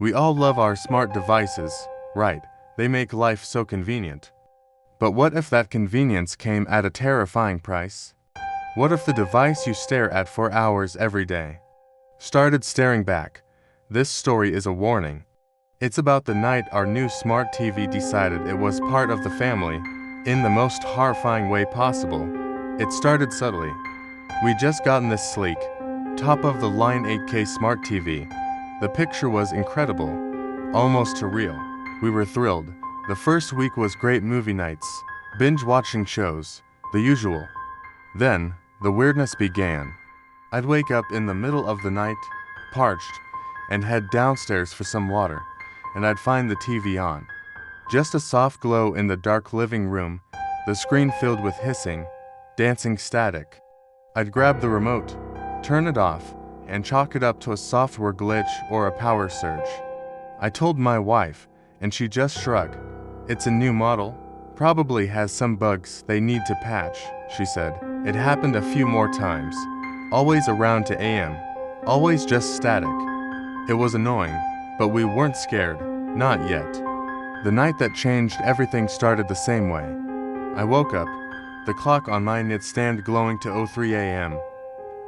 We all love our smart devices, right? They make life so convenient. But what if that convenience came at a terrifying price? What if the device you stare at for hours every day started staring back? This story is a warning. It's about the night our new smart TV decided it was part of the family, in the most horrifying way possible. It started subtly. We just gotten this sleek, top-of-the-line 8K smart TV. The picture was incredible, almost surreal. We were thrilled. The first week was great movie nights, binge-watching shows, the usual. Then, the weirdness began. I'd wake up in the middle of the night, parched, and head downstairs for some water, and I'd find the TV on. Just a soft glow in the dark living room, the screen filled with hissing, dancing static. I'd grab the remote, turn it off, and chalk it up to a software glitch or a power surge. I told my wife, and she just shrugged. It's a new model, probably has some bugs they need to patch, she said. It happened a few more times, always around 2 a.m., always just static. It was annoying, but we weren't scared, not yet. The night that changed everything started the same way. I woke up, the clock on my nightstand glowing to 03 a.m.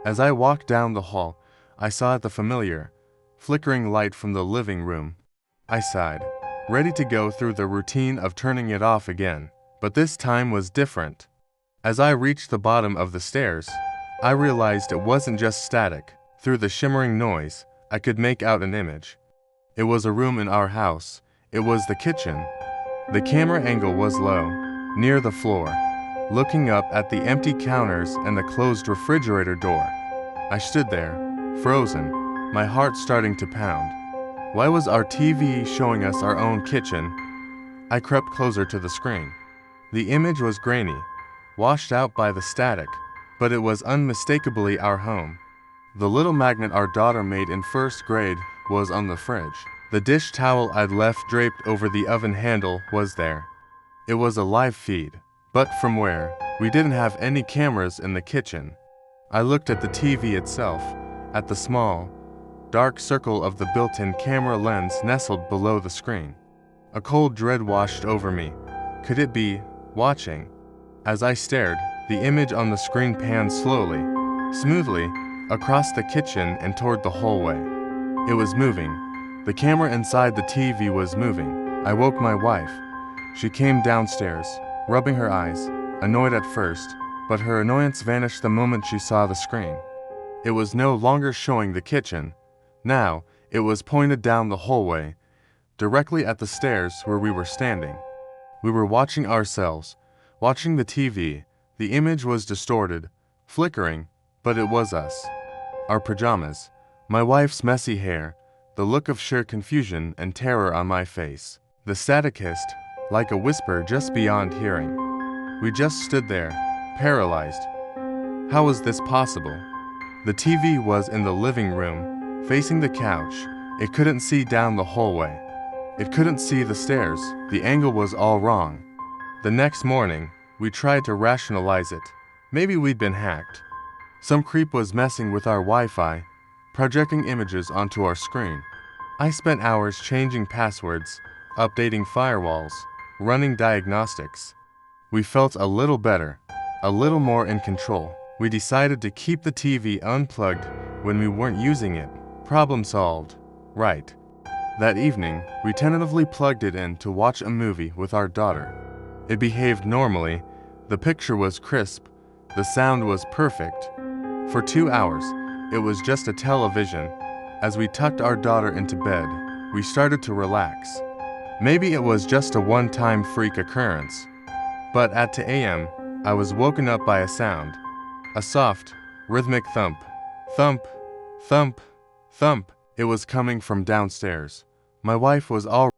As I walked down the hall, I saw the familiar, flickering light from the living room. I sighed, ready to go through the routine of turning it off again, but this time was different. As I reached the bottom of the stairs, I realized it wasn't just static. Through the shimmering noise, I could make out an image. It was a room in our house. It was the kitchen. The camera angle was low, near the floor, looking up at the empty counters and the closed refrigerator door. I stood there, frozen, my heart starting to pound. Why was our TV showing us our own kitchen? I crept closer to the screen. The image was grainy, washed out by the static, but it was unmistakably our home. The little magnet our daughter made in first grade was on the fridge. The dish towel I'd left draped over the oven handle was there. It was a live feed, but from where? We didn't have any cameras in the kitchen. I looked at the TV itself, at the small, dark circle of the built-in camera lens nestled below the screen. A cold dread washed over me. Could it be watching? As I stared, the image on the screen panned slowly, smoothly, across the kitchen and toward the hallway. It was moving. The camera inside the TV was moving. I woke my wife. She came downstairs, rubbing her eyes, annoyed at first, but her annoyance vanished the moment she saw the screen. It was no longer showing the kitchen. Now, it was pointed down the hallway, directly at the stairs where we were standing. We were watching ourselves, watching the TV. The image was distorted, flickering, but it was us. Our pajamas, my wife's messy hair, the look of sheer confusion and terror on my face. The static hissed, like a whisper just beyond hearing. We just stood there, paralyzed. How was this possible? The TV was in the living room, facing the couch. It couldn't see down the hallway. It couldn't see the stairs. The angle was all wrong. The next morning, we tried to rationalize it. Maybe we'd been hacked. Some creep was messing with our Wi-Fi, projecting images onto our screen. I spent hours changing passwords, updating firewalls, running diagnostics. We felt a little better, a little more in control. We decided to keep the TV unplugged when we weren't using it. Problem solved. Right. That evening, we tentatively plugged it in to watch a movie with our daughter. It behaved normally. The picture was crisp. The sound was perfect. For 2 hours, it was just a television. As we tucked our daughter into bed, we started to relax. Maybe it was just a one-time freak occurrence. But at 2 a.m., I was woken up by a sound. A soft, rhythmic thump. Thump, thump, thump. It was coming from downstairs. My wife was all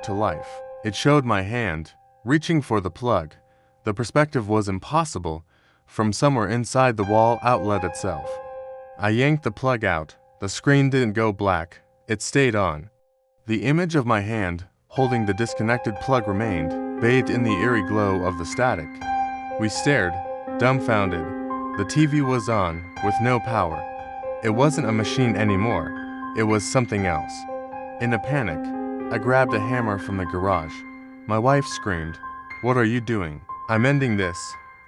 to life. It showed my hand, reaching for the plug. The perspective was impossible, from somewhere inside the wall outlet itself. I yanked the plug out. The screen didn't go black, it stayed on. The image of my hand, holding the disconnected plug, remained, bathed in the eerie glow of the static. We stared, dumbfounded. The TV was on, with no power. It wasn't a machine anymore, it was something else. In a panic, I grabbed a hammer from the garage. My wife screamed, "What are you doing?" "I'm mending this,"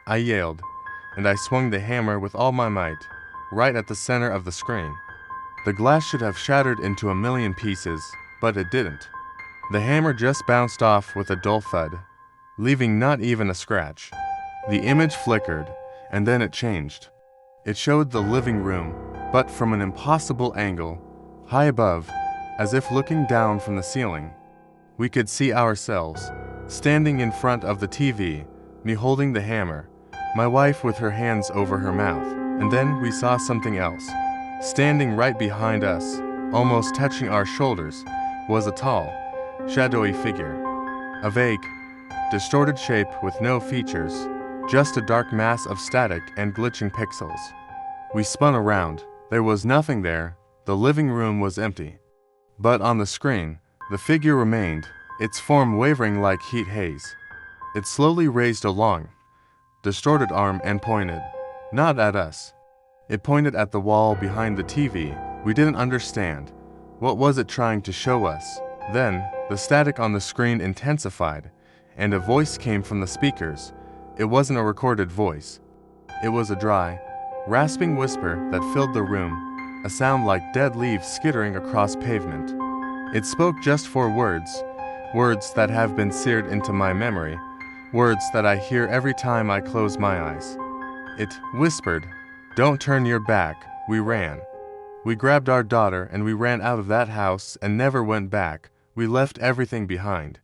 I yelled, and I swung the hammer with all my might, right at the center of the screen. The glass should have shattered into a million pieces, but it didn't. The hammer just bounced off with a dull thud, leaving not even a scratch. The image flickered, and then it changed. It showed the living room, but from an impossible angle, high above, as if looking down from the ceiling. We could see ourselves, standing in front of the TV, me holding the hammer, my wife with her hands over her mouth. And then we saw something else. Standing right behind us, almost touching our shoulders, was a tall, shadowy figure. A vague, distorted shape with no features, just a dark mass of static and glitching pixels. We spun around. There was nothing there. The living room was empty. But on the screen, the figure remained, its form wavering like heat haze. It slowly raised a long, distorted arm and pointed, not at us. It pointed at the wall behind the TV. We didn't understand. What was it trying to show us? Then, the static on the screen intensified, and a voice came from the speakers. It wasn't a recorded voice. It was a dry, rasping whisper that filled the room, a sound like dead leaves skittering across pavement. It spoke just 4 words, words that have been seared into my memory, words that I hear every time I close my eyes. It whispered, "Don't turn your back." We ran. We grabbed our daughter and we ran out of that house and never went back. We left everything behind.